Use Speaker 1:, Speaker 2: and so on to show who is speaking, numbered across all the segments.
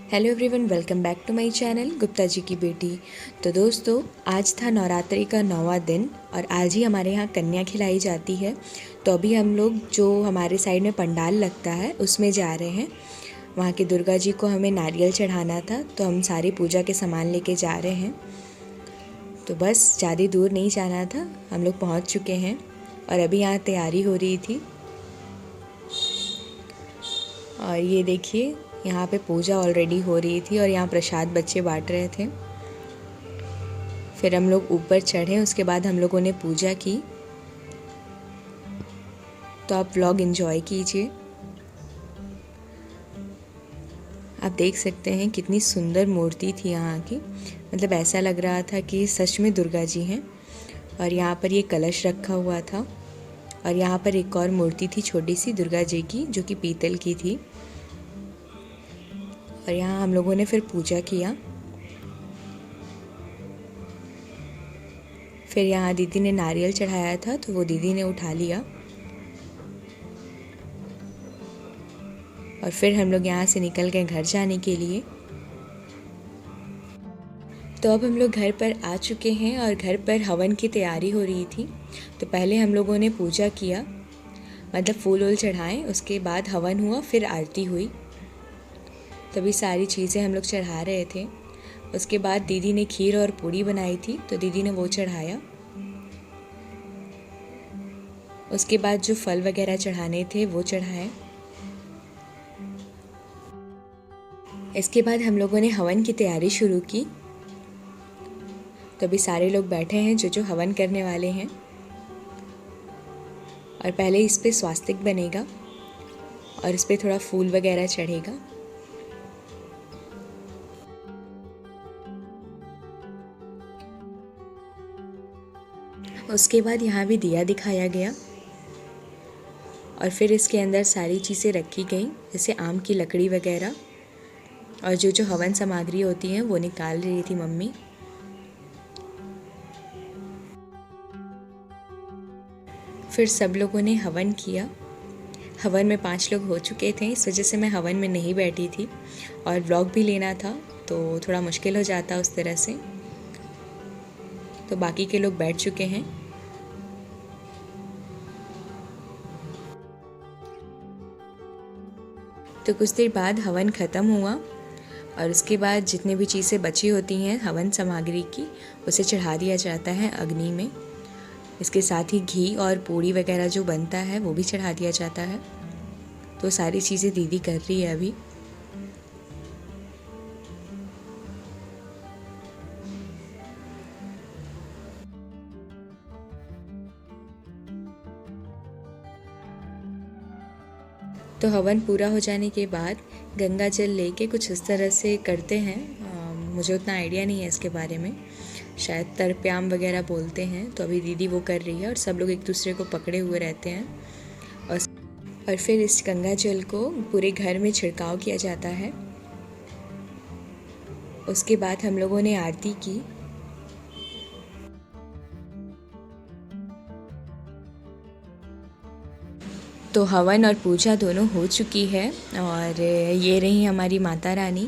Speaker 1: Hello everyone, welcome back to my channel Gupta ji की बेटी। तो दोस्तों, आज था नवरात्रि का 9वां दिन और आज ही हमारे यहाँ कन्या खिलाई जाती है। तो अभी हम लोग जो हमारे साइड में पंडाल लगता है उसमें जा रहे हैं। वहाँ की दुर्गा जी को हमें नारियल चढ़ाना था, तो हम सारी पूजा के सामान लेके जा रहे हैं। तो बस ज़्यादा दूर नहीं जाना था, हम लोग पहुँच चुके हैं और अभी यहाँ तैयारी हो रही थी। और ये देखिए, यहाँ पे पूजा ऑलरेडी हो रही थी और यहाँ प्रसाद बच्चे बांट रहे थे। फिर हम लोग ऊपर चढ़े, उसके बाद हम लोगों ने पूजा की। तो आप व्लॉग एंजॉय कीजिए। आप देख सकते हैं कितनी सुंदर मूर्ति थी यहाँ की, मतलब ऐसा लग रहा था कि सच में दुर्गा जी हैं। और यहाँ पर ये कलश रखा हुआ था और यहाँ पर एक और मूर्ति थी छोटी सी दुर्गा जी की, जो कि पीतल की थी। और यहाँ हम लोगों ने फिर पूजा किया। फिर यहाँ दीदी ने नारियल चढ़ाया था, तो वो दीदी ने उठा लिया। और फिर हम लोग यहाँ से निकल गए घर जाने के लिए। तो अब हम लोग घर पर आ चुके हैं और घर पर हवन की तैयारी हो रही थी। तो पहले हम लोगों ने पूजा किया, मतलब फूल वूल चढ़ाएं, उसके बाद हवन हुआ, फिर आरती हुई। तभी सारी चीज़ें हम लोग चढ़ा रहे थे। उसके बाद दीदी ने खीर और पूड़ी बनाई थी, तो दीदी ने वो चढ़ाया। उसके बाद जो फल वगैरह चढ़ाने थे वो चढ़ाए। इसके बाद हम लोगों ने हवन की तैयारी शुरू की। तो अभी सारे लोग बैठे हैं जो हवन करने वाले हैं। और पहले इस पे स्वास्तिक बनेगा और इस पे थोड़ा फूल वगैरह चढ़ेगा। उसके बाद यहाँ भी दिया दिखाया गया और फिर इसके अंदर सारी चीज़ें रखी गई, जैसे आम की लकड़ी वगैरह। और जो हवन सामग्री होती हैं वो निकाल रही थी मम्मी। फिर सब लोगों ने हवन किया। हवन में 5 लोग हो चुके थे, इस वजह से मैं हवन में नहीं बैठी थी और व्लॉग भी लेना था, तो थोड़ा मुश्किल हो जाता उस तरह से। तो बाकी के लोग बैठ चुके हैं। तो कुछ देर बाद हवन ख़त्म हुआ और उसके बाद जितने भी चीज़ें बची होती हैं हवन सामग्री की, उसे चढ़ा दिया जाता है अग्नि में। इसके साथ ही घी और पूड़ी वगैरह जो बनता है वो भी चढ़ा दिया जाता है। तो सारी चीज़ें दीदी कर रही है अभी। तो हवन पूरा हो जाने के बाद गंगा जल लेके कुछ इस तरह से करते हैं। मुझे उतना आइडिया नहीं है इसके बारे में, शायद तर्प्याम वगैरह बोलते हैं। तो अभी दीदी वो कर रही है और सब लोग एक दूसरे को पकड़े हुए रहते हैं। और फिर इस गंगा जल को पूरे घर में छिड़काव किया जाता है। उसके बाद हम लोगों ने आरती की। तो हवन और पूजा दोनों हो चुकी है और ये रही हमारी माता रानी।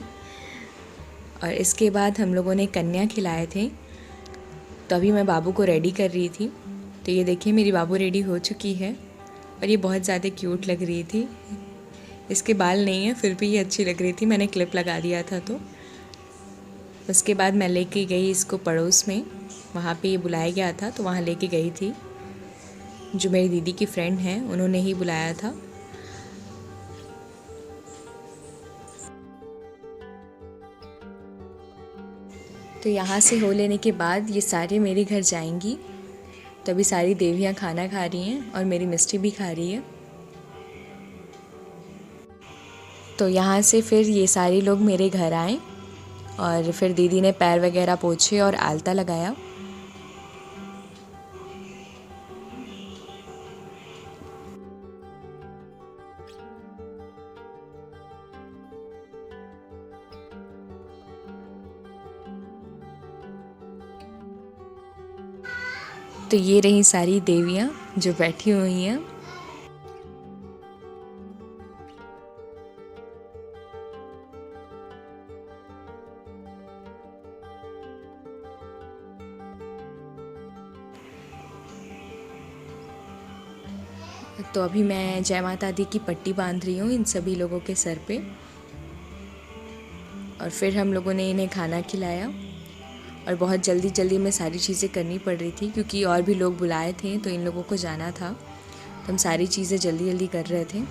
Speaker 1: और इसके बाद हम लोगों ने कन्या खिलाए थे। तो अभी मैं बाबू को रेडी कर रही थी। तो ये देखिए, मेरी बाबू रेडी हो चुकी है और ये बहुत ज़्यादा क्यूट लग रही थी। इसके बाल नहीं है, फिर भी ये अच्छी लग रही थी, मैंने क्लिप लगा दिया था। तो उसके बाद मैं लेके गई इसको पड़ोस में, वहाँ पे ये बुलाया गया था, तो वहाँ लेके गई थी। जो मेरी दीदी की फ्रेंड हैं उन्होंने ही बुलाया था। तो यहाँ से हो लेने के बाद ये सारे मेरे घर जाएंगी। तभी सारी देवियाँ खाना खा रही हैं और मेरी मिष्टी भी खा रही है। तो यहाँ से फिर ये सारे लोग मेरे घर आए और फिर दीदी ने पैर वगैरह पोंछे और आलता लगाया। तो ये रही सारी देवियाँ जो बैठी हुई हैं। तो अभी मैं जय माता दी की पट्टी बांध रही हूँ इन सभी लोगों के सर पे। और फिर हम लोगों ने इन्हें खाना खिलाया और बहुत जल्दी जल्दी में सारी चीज़ें करनी पड़ रही थी क्योंकि और भी लोग बुलाए थे तो इन लोगों को जाना था, तो हम सारी चीज़ें जल्दी जल्दी कर रहे थे।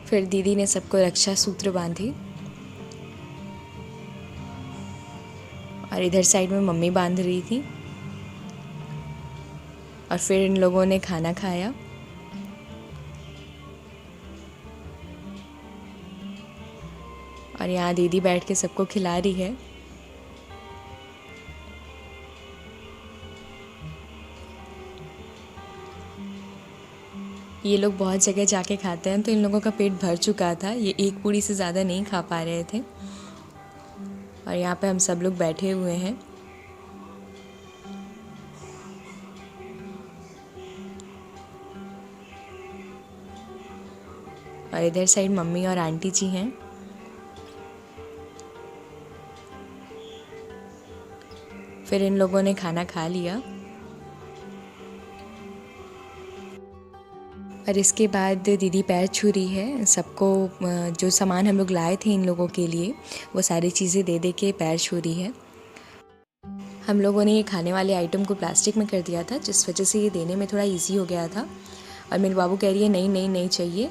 Speaker 1: फिर दीदी ने सबको रक्षा सूत्र बांधी और इधर साइड में मम्मी बांध रही थी। और फिर इन लोगों ने खाना खाया। और यहाँ दीदी बैठ के सबको खिला रही है। ये लोग बहुत जगह जाके खाते हैं तो इन लोगों का पेट भर चुका था, ये एक पूड़ी से ज़्यादा नहीं खा पा रहे थे। और यहाँ पे हम सब लोग बैठे हुए हैं। और इधर साइड मम्मी और आंटी जी हैं। फिर इन लोगों ने खाना खा लिया और इसके बाद दीदी पैर छू रही है सबको। जो सामान हम लोग लाए थे इन लोगों के लिए वो सारी चीज़ें दे दे के पैर छू रही है। हम लोगों ने ये खाने वाले आइटम को प्लास्टिक में कर दिया था जिस वजह से ये देने में थोड़ा इजी हो गया था। और मेरे बाबू कह रही है नहीं नहीं नहीं चाहिए।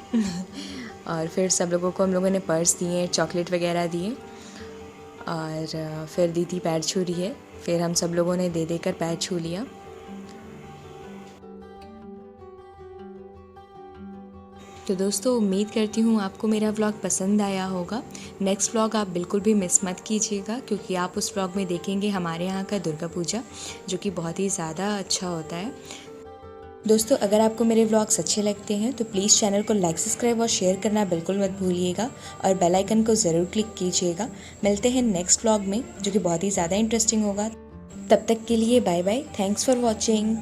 Speaker 1: और फिर सब लोगों को हम लोगों ने पर्स दिए, चॉकलेट वगैरह दिए। और फिर दीदी पैर छू रही है, फिर हम सब लोगों ने दे देकर पैर छू लिया। तो दोस्तों उम्मीद करती हूँ आपको मेरा व्लॉग पसंद आया होगा। नेक्स्ट व्लॉग आप बिल्कुल भी मिस मत कीजिएगा क्योंकि आप उस व्लॉग में देखेंगे हमारे यहाँ का दुर्गा पूजा, जो कि बहुत ही ज़्यादा अच्छा होता है। दोस्तों अगर आपको मेरे व्लॉग्स अच्छे लगते हैं तो प्लीज़ चैनल को लाइक, सब्सक्राइब और शेयर करना बिल्कुल मत भूलिएगा और बेल आइकन को ज़रूर क्लिक कीजिएगा। मिलते हैं नेक्स्ट व्लॉग में जो कि बहुत ही ज़्यादा इंटरेस्टिंग होगा। तब तक के लिए bye bye. Thanks for watching.